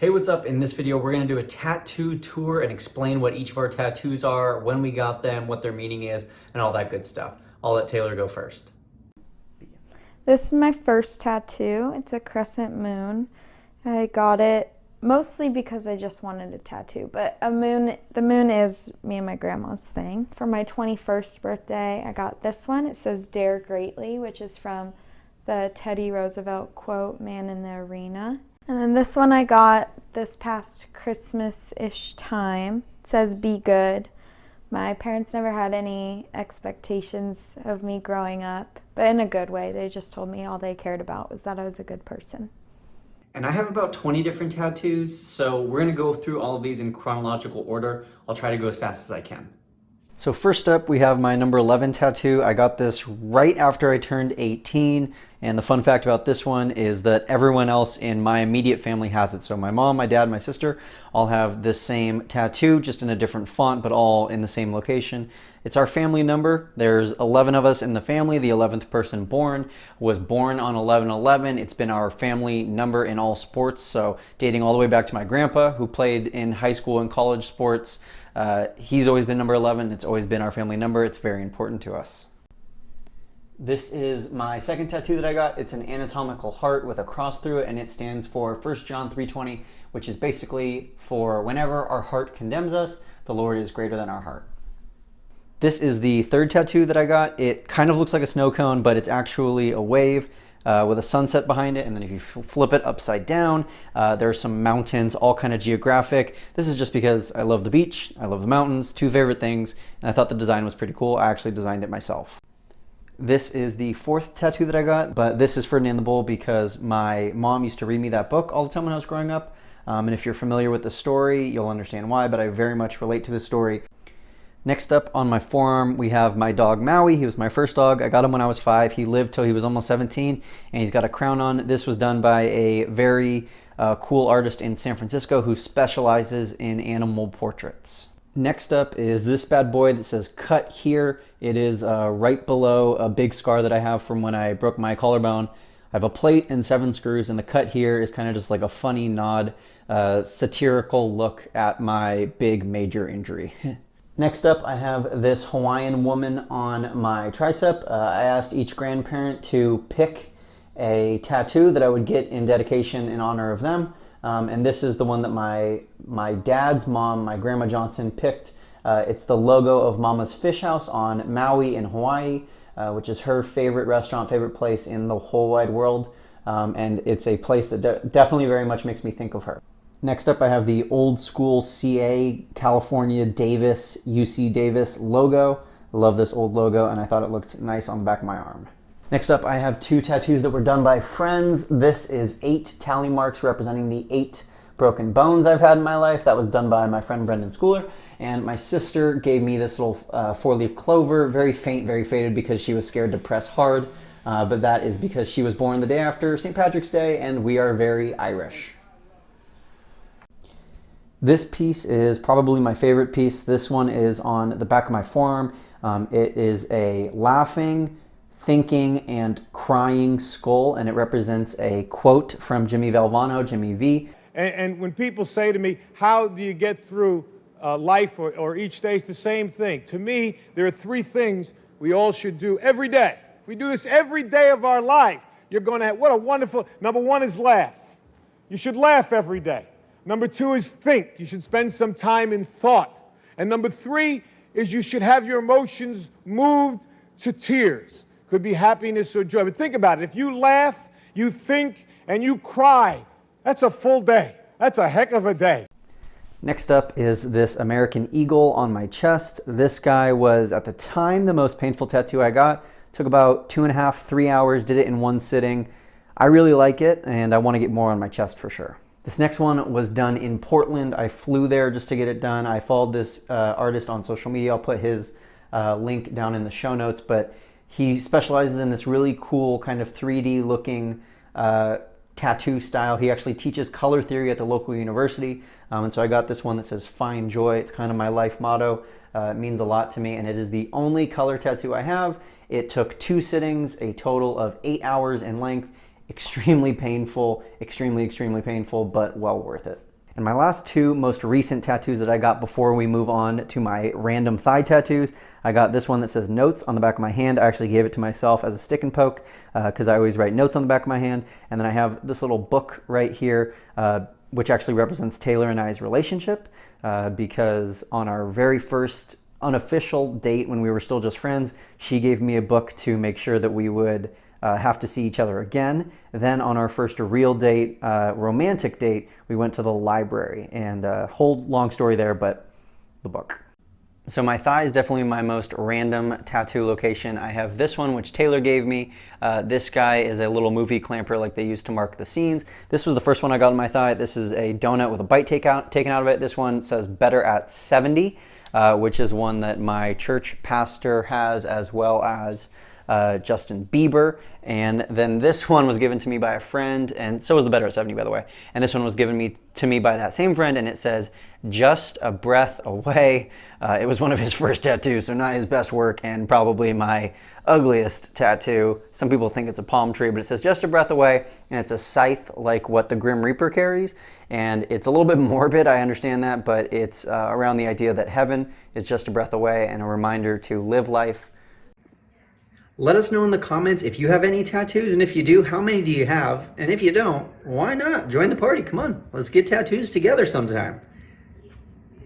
Hey, what's up? In this video, we're gonna do a tattoo tour and explain what each of our tattoos are, when we got them, what their meaning is, and all that good stuff. I'll let Taylor go first. This is my first tattoo. It's a crescent moon. I got it mostly because I just wanted a tattoo, but the moon is me and my grandma's thing. For my 21st birthday, I got this one. It says "Dare Greatly," which is from the Teddy Roosevelt quote, "Man in the Arena." And then this one I got this past Christmas-ish time. It says "Be Good." My parents never had any expectations of me growing up, but in a good way. They just told me all they cared about was that I was a good person. And I have about 20 different tattoos, so we're gonna go through all of these in chronological order. I'll try to go as fast as I can. So first up, we have my number 11 tattoo. I got this right after I turned 18. And the fun fact about this one is that everyone else in my immediate family has it. So my mom, my dad, my sister all have this same tattoo, just in a different font, but all in the same location. It's our family number. There's 11 of us in the family. The 11th person born was born on 11/11. It's been our family number in all sports. So dating all the way back to my grandpa, who played in high school and college sports. He's always been number 11. It's always been our family number. It's very important to us. This is my second tattoo that I got. It's an anatomical heart with a cross through it, and it stands for 1 John 3:20, which is basically for whenever our heart condemns us, the Lord is greater than our heart. This is the third tattoo that I got. It kind of looks like a snow cone, but it's actually a wave with a sunset behind it. And then if you flip it upside down, there are some mountains, all kind of geographic. This is just because I love the beach, I love the mountains, two favorite things, and I thought the design was pretty cool. I actually designed it myself. This is the fourth tattoo that I got, but this is Ferdinand the Bull because my mom used to read me that book all the time when I was growing up. And if you're familiar with the story, you'll understand why, but I very much relate to this story. Next up on my forearm, we have my dog Maui. He was my first dog. I got him when I was 5. He lived till he was almost 17, and he's got a crown on. This was done by a very cool artist in San Francisco who specializes in animal portraits. Next up is this bad boy that says "Cut Here." It is right below a big scar that I have from when I broke my collarbone. I have a plate and 7 screws, and the cut here is kind of just like a funny nod, satirical look at my big major injury. Next up, I have this Hawaiian woman on my tricep. I asked each grandparent to pick a tattoo that I would get in dedication in honor of them. And this is the one that my dad's mom, my Grandma Johnson, picked. It's the logo of Mama's Fish House on Maui in Hawaii, which is her favorite restaurant, favorite place in the whole wide world. And it's a place that definitely very much makes me think of her. Next up, I have the old school CA California Davis, UC Davis logo. I love this old logo, and I thought it looked nice on the back of my arm. Next up, I have 2 tattoos that were done by friends. This is 8 tally marks representing the 8 broken bones I've had in my life. That was done by my friend Brendan Schooler. And my sister gave me this little 4-leaf clover, very faint, very faded because she was scared to press hard. But that is because she was born the day after St. Patrick's Day, and we are very Irish. This piece is probably my favorite piece. This one is on the back of my forearm. It is a laughing, thinking, and crying skull, and it represents a quote from Jimmy Valvano, Jimmy V. And when people say to me, how do you get through life or each day, it's the same thing. To me, there are 3 things we all should do every day. If we do this every day of our life, you're going to have, what a wonderful, number 1 is laugh. You should laugh every day. Number 2 is think. You should spend some time in thought. And number 3 is you should have your emotions moved to tears. Could be happiness or joy. But think about it. If you laugh, you think, and you cry, that's a full day. That's a heck of a day. Next up is this American Eagle on my chest. This guy was, at the time, the most painful tattoo I got. Took about 2.5, 3 hours, did it in one sitting. I really like it, and I want to get more on my chest for sure. This next one was done in Portland. I flew there just to get it done. I followed this artist on social media. I'll put his link down in the show notes, but he specializes in this really cool kind of 3D looking tattoo style. He actually teaches color theory at the local university. And so I got this one that says "Find Joy." It's kind of my life motto. It means a lot to me, and it is the only color tattoo I have. It took 2 sittings, a total of 8 hours in length. Extremely painful, extremely painful, but well worth it. And my last two most recent tattoos that I got before we move on to my random thigh tattoos, I got this one that says notes on the back of my hand. I actually gave it to myself as a stick and poke because I always write notes on the back of my hand. And then I have this little book right here, which actually represents Taylor and I's relationship because on our very first unofficial date when we were still just friends, she gave me a book to make sure that we would have to see each other again. Then on our first real date, romantic date, we went to the library, and whole long story there, but the book. So my thigh is definitely my most random tattoo location. I have this one, which Taylor gave me. This guy is a little movie clamper like they used to mark the scenes. This was the first one I got on my thigh. This is a donut with a bite taken out of it. This one says better at 70, which is one that my church pastor has, as well as Justin Bieber. And then this one was given to me by a friend, and so was the better at 70, by the way. And this one was given to me by that same friend, and it says just a breath away. It was one of his first tattoos, so not his best work, and probably my ugliest tattoo. Some people think it's a palm tree, but it says just a breath away, and it's a scythe like what the Grim Reaper carries. And it's a little bit morbid, I understand that, but it's around the idea that heaven is just a breath away, and a reminder to live life. Let us know in the comments if you have any tattoos, and if you do, how many do you have? And if you don't, why not? Join the party, come on. Let's get tattoos together sometime.